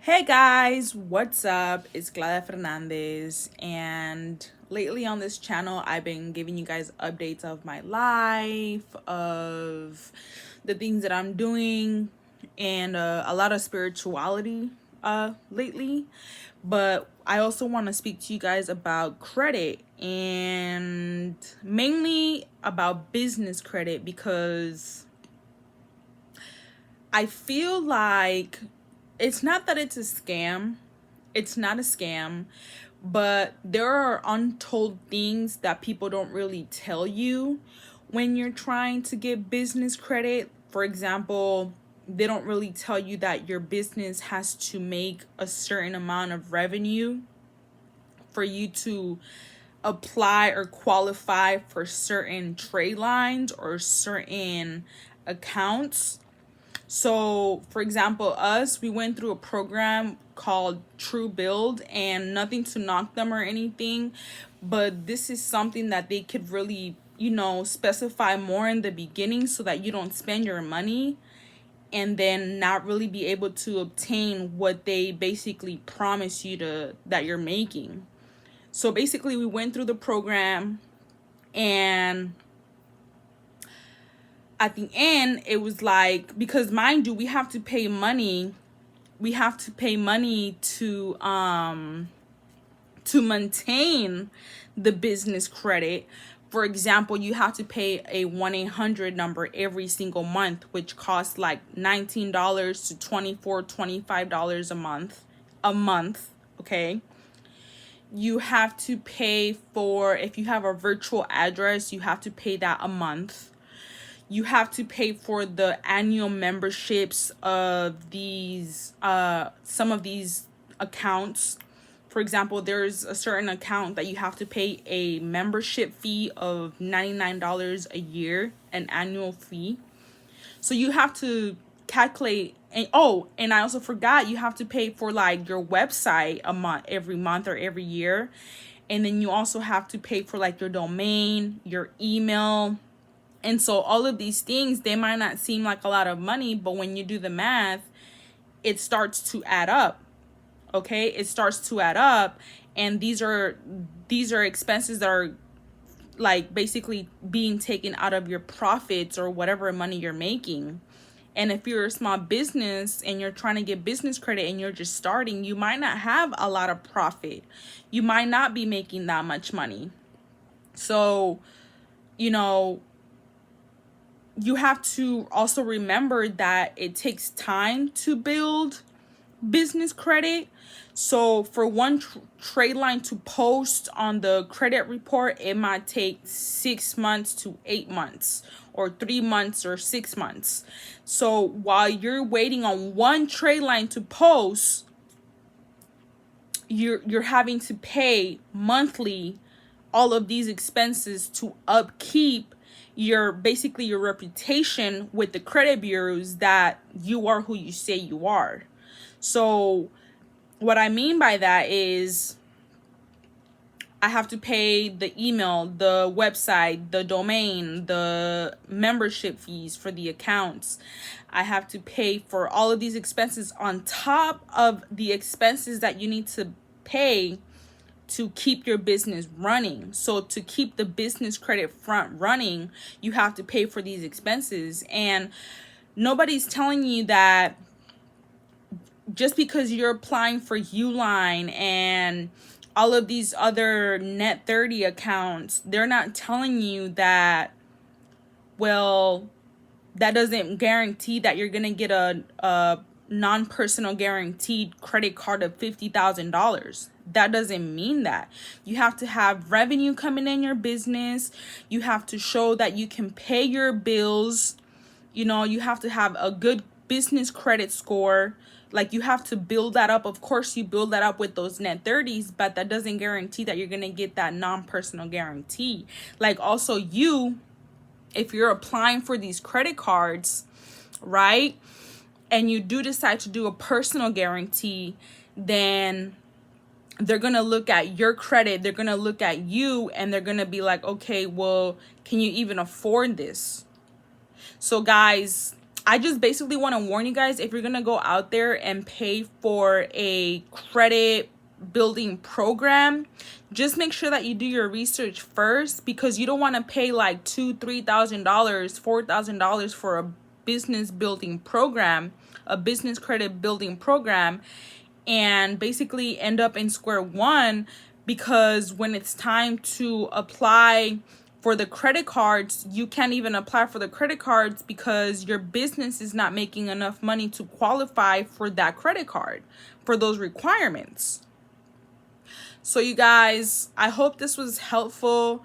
Hey guys, what's up? It's Clara Fernandez, and lately on this channel, I've been giving you guys updates of my life, of the things that I'm doing, and a lot of spirituality lately. But I also want to speak to you guys about credit and mainly about business credit because I feel like it's not that it's a scam. It's not a scam, but there are untold things that people don't really tell you when you're trying to get business credit. For example, they don't really tell you that your business has to make a certain amount of revenue for you to apply or qualify for certain trade lines or certain accounts. So, for example, we went through a program called True Build, and nothing to knock them or anything, but this is something that they could really, specify more in the beginning so that you don't spend your money and then not really be able to obtain what they basically promise you that you're making. So basically, we went through the program, and at the end it was like, because mind you, we have to pay money to maintain the business credit. For example, you have to pay a 1-800 number every single month, which costs like $19 to $25 a month. Okay, you have to pay for, if you have a virtual address, you have to pay that a month. You have to pay for the annual memberships of these some of these accounts. For example, there's a certain account that you have to pay a membership fee of $99 a year, an annual fee. So you have to calculate, and I also forgot, you have to pay for like your website every month or every year. And then you also have to pay for like your domain, your email. And so all of these things, they might not seem like a lot of money, but when you do the math, it starts to add up. Okay? It starts to add up, and these are expenses that are like basically being taken out of your profits or whatever money you're making. And if you're a small business and you're trying to get business credit and you're just starting, you might not have a lot of profit. You might not be making that much money. So, you know, you have to also remember that it takes time to build business credit. So for one trade line to post on the credit report, it might take 6 months to 8 months, or 3 months or 6 months. So while you're waiting on one trade line to post, you're having to pay monthly all of these expenses to upkeep your reputation with the credit bureaus that you are who you say you are. So what I mean by that is I have to pay the email, the website, the domain, the membership fees for the accounts. I have to pay for all of these expenses on top of the expenses that you need to pay to keep your business running. So to keep the business credit front running, you have to pay for these expenses. And nobody's telling you that just because you're applying for Uline and all of these other Net 30 accounts, they're not telling you that, well, that doesn't guarantee that you're going to get a non-personal guaranteed credit card of $50,000. That doesn't mean that. You have to have revenue coming in your business. You have to show that you can pay your bills. You have to have a good business credit score. Like, you have to build that up. Of course, you build that up with those Net 30s, but that doesn't guarantee that you're going to get that non-personal guarantee. Like, also, if you're applying for these credit cards, right, and you do decide to do a personal guarantee, then they're going to look at your credit, they're going to look at you, and they're going to be like, okay, well, can you even afford this? So guys, I just basically want to warn you guys, if you're going to go out there and pay for a credit building program, just make sure that you do your research first, because you don't want to pay like $2,000, $3,000, $4,000 for a business building program, a business credit building program, and basically end up in square one, because when it's time to apply for the credit cards, you can't even apply for the credit cards because your business is not making enough money to qualify for that credit card, for those requirements. So you guys, I hope this was helpful.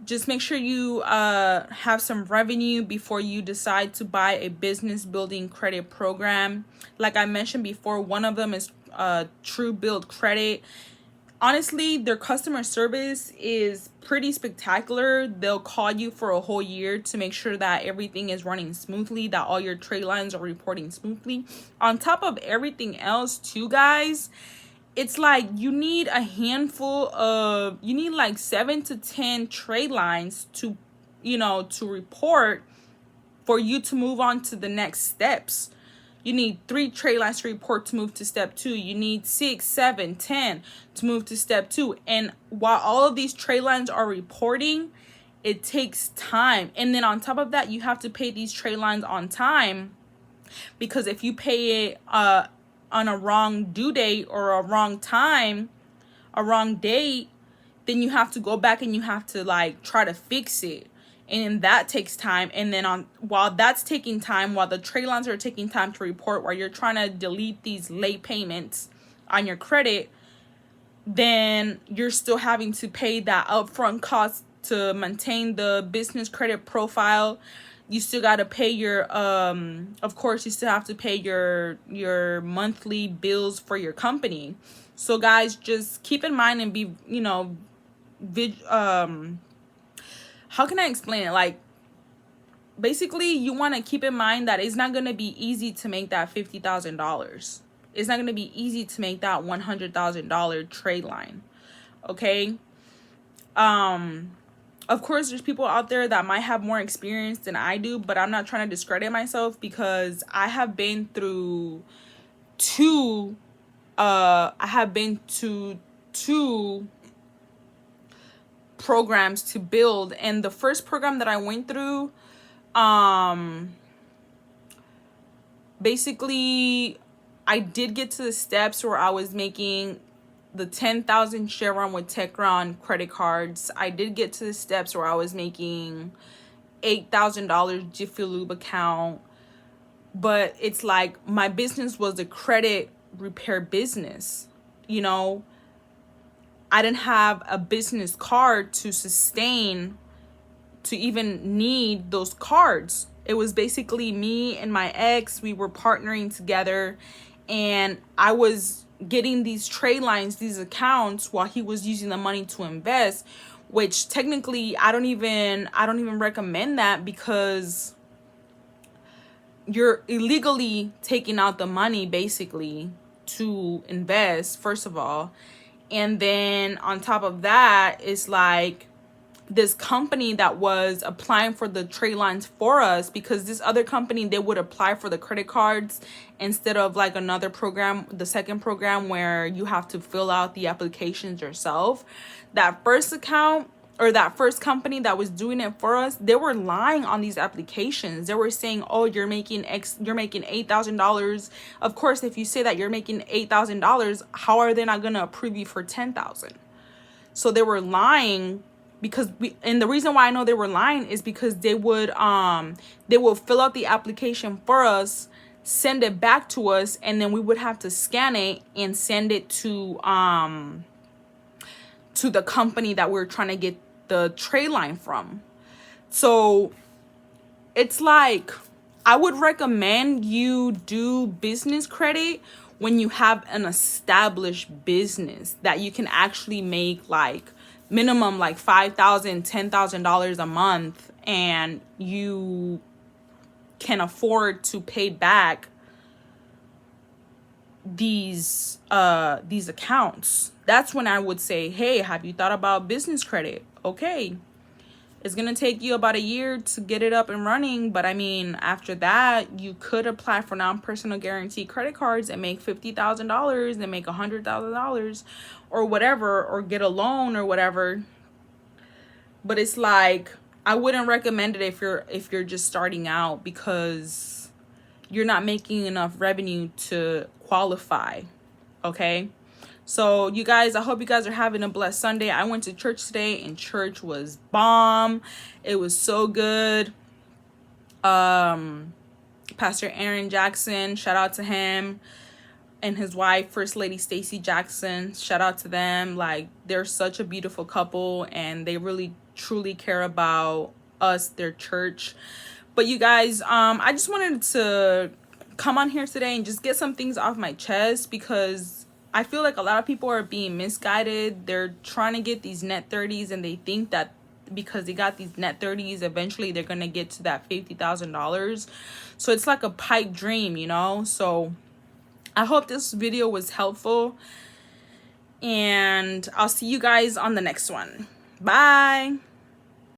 Just make sure you have some revenue before you decide to buy a business building credit program. Like I mentioned before, one of them is TrueBuild Credit. Honestly, their customer service is pretty spectacular. They'll call you for a whole year to make sure that everything is running smoothly, that all your trade lines are reporting smoothly. On top of everything else too, guys, it's like you need like 7 to 10 trade lines to, to report for you to move on to the next steps. You need 3 trade lines to report to move to step 2. You need 6, 7, 10 to move to step 2. And while all of these trade lines are reporting, it takes time. And then on top of that, you have to pay these trade lines on time, because if you pay it on a wrong due date or a wrong time, a wrong date, then you have to go back and you have to like try to fix it. And that takes time. And then while that's taking time, while the trade lines are taking time to report, while you're trying to delete these late payments on your credit, then you're still having to pay that upfront cost to maintain the business credit profile. You still got to pay your, of course, you still have to pay your monthly bills for your company. So guys, just keep in mind and be, how can I explain it? Like, basically, you want to keep in mind that it's not going to be easy to make that $50,000. It's not going to be easy to make that $100,000 trade line. Okay? Of course, there's people out there that might have more experience than I do, but I'm not trying to discredit myself, because I have been through two programs to build. And the first program that I went through, basically I did get to the steps where I was making the 10,000 Chevron with Techron credit cards. I did get to the steps where I was making $8,000 Jiffy Lube account. But it's like my business was a credit repair business. I didn't have a business card to sustain, to even need those cards. It was basically me and my ex. We were partnering together, and I was getting these trade lines, these accounts, while he was using the money to invest, which technically I don't even recommend that, because you're illegally taking out the money basically to invest, first of all. And then on top of that, it's like this company that was applying for the trade lines for us, because this other company, they would apply for the credit cards instead of like another program, the second program where you have to fill out the applications yourself. That first account, or that first company that was doing it for us, they were lying on these applications. They were saying, oh, you're making $8,000. Of course, if you say that you're making $8,000, how are they not going to approve you for $10,000? So they were lying, and the reason why I know they were lying is because they would fill out the application for us, send it back to us, and then we would have to scan it and send it to the company that we're trying to get the trade line from. So it's like, I would recommend you do business credit when you have an established business that you can actually make like minimum like $5,000, $10,000 a month, and you can afford to pay back these accounts. That's when I would say, hey, have you thought about business credit? Okay. It's going to take you about a year to get it up and running. But I mean, after that, you could apply for non-personal guarantee credit cards and make $50,000 and make $100,000 or whatever, or get a loan or whatever. But it's like, I wouldn't recommend it if you're just starting out, because you're not making enough revenue to qualify. Okay? So you guys, I hope you guys are having a blessed Sunday. I went to church today and church was bomb. It was so good. Pastor Aaron Jackson, shout out to him, and his wife, First Lady Stacy Jackson, shout out to them. Like, they're such a beautiful couple, and they really truly care about us, their church. But you guys, I just wanted to come on here today and just get some things off my chest, because I feel like a lot of people are being misguided. They're trying to get these net 30s, and they think that because they got these net 30s, eventually they're going to get to that $50,000. So it's like a pipe dream, you know? So I hope this video was helpful, and I'll see you guys on the next one. Bye.